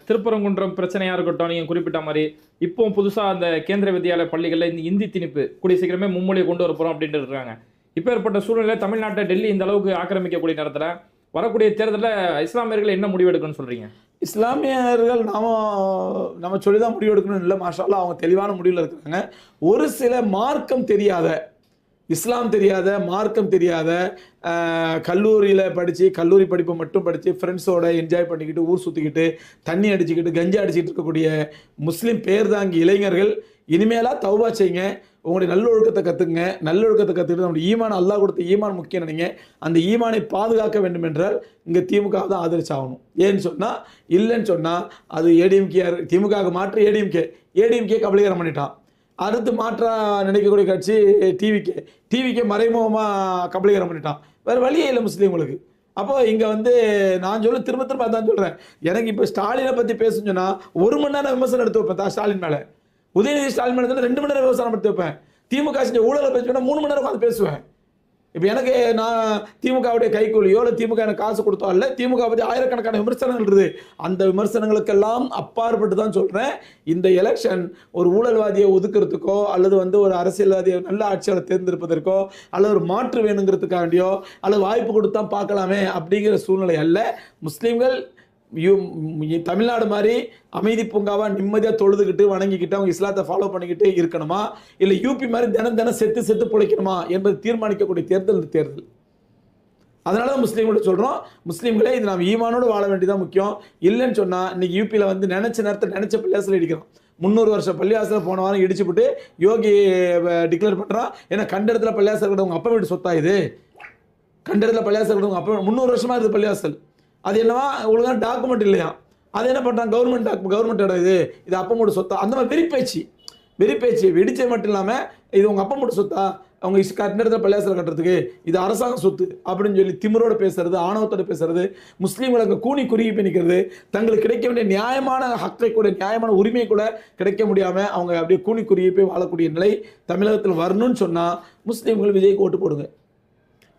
திருப்பரங்குன்றம் பிரச்சனையா இருக்கட்டும், நீங்க குறிப்பிட்ட மாரி, இப்போ புதுசா அந்த கேந்திர வித்யாலய பள்ளிகள்ல இந்த இந்தி திணிப்பு கூடிய சீக்கிரமே மும்மொழிய கொண்டு வரப்போறோம் அப்படின்ட்டு இருக்காங்க. இப்பேற்பட்ட சூழ்நிலையில தமிழ்நாட்ட டெல்லி இந்த அளவுக்கு ஆக்கிரமிக்கக்கூடிய நேரத்துல, வரக்கூடிய தேர்தல்ல இஸ்லாமியர்கள் என்ன முடிவு எடுக்கணும்னு சொல்றீங்க? இஸ்லாமியர்கள் நம்ம சொல்லி தான் முடிவு எடுக்கணும்னு இல்லை. மாஷா அல்லாஹ் அவங்க தெளிவான முடிவில் இருக்கிறாங்க. ஒரு சில மார்க்கம் தெரியாத, இஸ்லாம் தெரியாத, மார்க்கம் தெரியாத, கல்லூரியில் படித்து கல்லூரி படிப்பை மட்டும் படித்து ஃப்ரெண்ட்ஸோட என்ஜாய் பண்ணிக்கிட்டு ஊர் சுற்றிக்கிட்டு தண்ணி அடிச்சுக்கிட்டு கஞ்சா அடிச்சுக்கிட்டு இருக்கக்கூடிய முஸ்லீம் பேர்தாங்கி இளைஞர்கள் இனிமேலா தௌபா செய்யுங்க. உங்களுடைய நல்லொழுக்கத்தை கற்றுக்குங்க. நல்லொழுக்கத்தை கற்றுக்கிட்டு நம்முடைய ஈமான், அல்லாஹ் கொடுத்த ஈமான் முக்கியம் நினைங்க. அந்த ஈமானை பாதுகாக்க வேண்டும் என்றால் இங்கே திமுக தான் ஆதரிச்சாகணும். ஏன்னு சொன்னால், இல்லைன்னு சொன்னால் அது ஏடிஎம்கே, திமுக மாற்று ஏடிஎம்கே கபலீகரம் பண்ணிட்டான். அடுத்து மாற்றா நினைக்கக்கூடிய கட்சி டிவிக்கே மறைமுகமாக கபலீகரம் பண்ணிட்டான். வேறு வழியே இல்லை முஸ்லீம்களுக்கு. அப்போ இங்கே நான் திரும்ப திரும்ப அதான் சொல்கிறேன். எனக்கு இப்போ ஸ்டாலினை பற்றி பேசுன்னு சொன்னால் 1 மணி நேரம் விமர்சனம் எடுத்து வைப்பேன் ஸ்டாலின் மேலே. உதயநிதி ஸ்டாலின் மேலே 2 மணி நேரம் விமர்சனம் எடுத்து வைப்பேன். திமுக செஞ்ச ஊழலை பேசுவேன்னா 3 மணி நேரம் உட்காந்து பேசுவேன். இப்போ எனக்கு நான் திமுகவுடைய கைக்கூலியோ இல்லை திமுக எனக்கு காசு கொடுத்தோ இல்லை, திமுக பற்றி ஆயிரக்கணக்கான விமர்சனங்கள் இருக்குது. அந்த விமர்சனங்களுக்கெல்லாம் அப்பாற்பட்டு தான் சொல்கிறேன், இந்த எலெக்ஷன் ஒரு ஊழல்வாதியை ஒதுக்கிறதுக்கோ அல்லது ஒரு அரசியல்வாதியை நல்ல ஆட்சியாளர் தேர்ந்தெடுப்பதற்கோ அல்லது ஒரு மாற்று வேணுங்கிறதுக்காண்டியோ அல்லது வாய்ப்பு கொடுத்தா பார்க்கலாமே அப்படிங்கிற சூழ்நிலை அல்ல. முஸ்லீம்கள் தமிழ்நாடு மாதிரி அமைதி பூங்காவா நிம்மதியாக தொழுதுகிட்டு வணங்கிக்கிட்டு அவங்க இஸ்லாத்தை ஃபாலோ பண்ணிக்கிட்டு இருக்கணுமா, இல்லை யூபி மாதிரி தினம் செத்து பிழைக்கணுமா என்பது தீர்மானிக்கக்கூடிய தேர்தல். அதனால தான் முஸ்லீம்களை சொல்கிறோம், முஸ்லீம்களே இது நாம் ஈமானோடு வாழ வேண்டியதான் முக்கியம். இல்லைன்னு சொன்னால் இன்னைக்கு யூபியில் நினைச்ச நேரத்தை நினைச்ச பள்ளியாசல் இடிக்கிறோம். 300 வருஷம் பள்ளியாசலை போன வாரம் இடிச்சுவிட்டு யோகி டிக்ளேர் பண்ணுறான். ஏன்னா கண்ட இடத்துல பள்ளியாசல் கூட உங்கள் அப்பா வீட்டு சொத்தா இது, கண்ட இடத்துல பள்ளியாசல் கூட உங்கள் அப்பா 300 வருஷமா இருக்குது பள்ளியாசல். அது என்னவா ஒழுங்கான டாக்குமெண்ட் இல்லையா, அது என்ன பண்ணுறாங்க, கவர்மெண்ட் இடம் இது அப்பா மூட்டு சொத்தா, அந்த மாதிரி வெறிப்பேச்சு வெடிச்சது மட்டும் இல்லாமல் இது உங்கள் அப்பா மூட்டு சொத்தா, அவங்க கட்டிடத்தில் பள்ளியாசல் கட்டுறதுக்கு இது அரசாங்க சொத்து அப்படின்னு சொல்லி திமிரோட பேசுறது, ஆணவத்தோட பேசுறது, முஸ்லீம்களை அங்கே கூனி குறுகி பண்ணிக்கிறது, தங்களுக்கு கிடைக்க வேண்டிய நியாயமான ஹக்கை கூட நியாயமான உரிமை கூட கிடைக்க முடியாமல் அவங்க அப்படியே கூனி குறுகி போய் வாழக்கூடிய நிலை தமிழகத்தில் வரணும்னு சொன்னால் முஸ்லீம்கள் விஜய்க்கு ஓட்டு போடுங்க.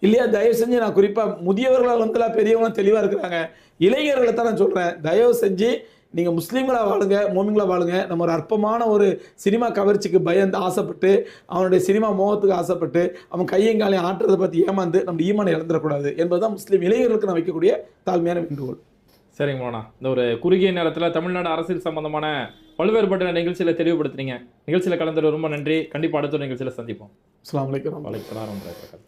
இல்லையா, தயவு செஞ்சு நான் குறிப்பாக முதியவர்களால் பெரியவங்களாம் தெளிவாக இருக்கிறாங்க, இளைஞர்களை தான் நான் சொல்கிறேன், தயவு செஞ்சு நீங்கள் முஸ்லீம்களாக வாழுங்க, மோமின்களாக வாழுங்க. நம்ம ஒரு அற்பமான ஒரு சினிமா கவர்ச்சிக்கு பயந்து ஆசைப்பட்டு அவனுடைய சினிமா மோகத்துக்கு ஆசைப்பட்டு அவன் கையங்காலையும் ஆட்டுறதை பற்றி ஏமாந்து நம்ம ஈமானை இழந்துடக்கூடாது என்பதுதான் முஸ்லீம் இளைஞர்களுக்கு நான் வைக்கக்கூடிய தாழ்மையான வேண்டுகோள். சரிங்க மோனா, இந்த ஒரு குறுகிய நேரத்தில் தமிழ்நாடு அரசியல் சம்பந்தமான பல்வேறுபட்ட நிகழ்ச்சியில் தெளிவுபடுத்துறீங்க. நிகழ்ச்சியில் கலந்துட்டு ரொம்ப நன்றி. கண்டிப்பாக அடுத்த நிகழ்ச்சியில் சந்திப்போம். அஸ்ஸலாமு அலைக்கும். வலைக்கம்.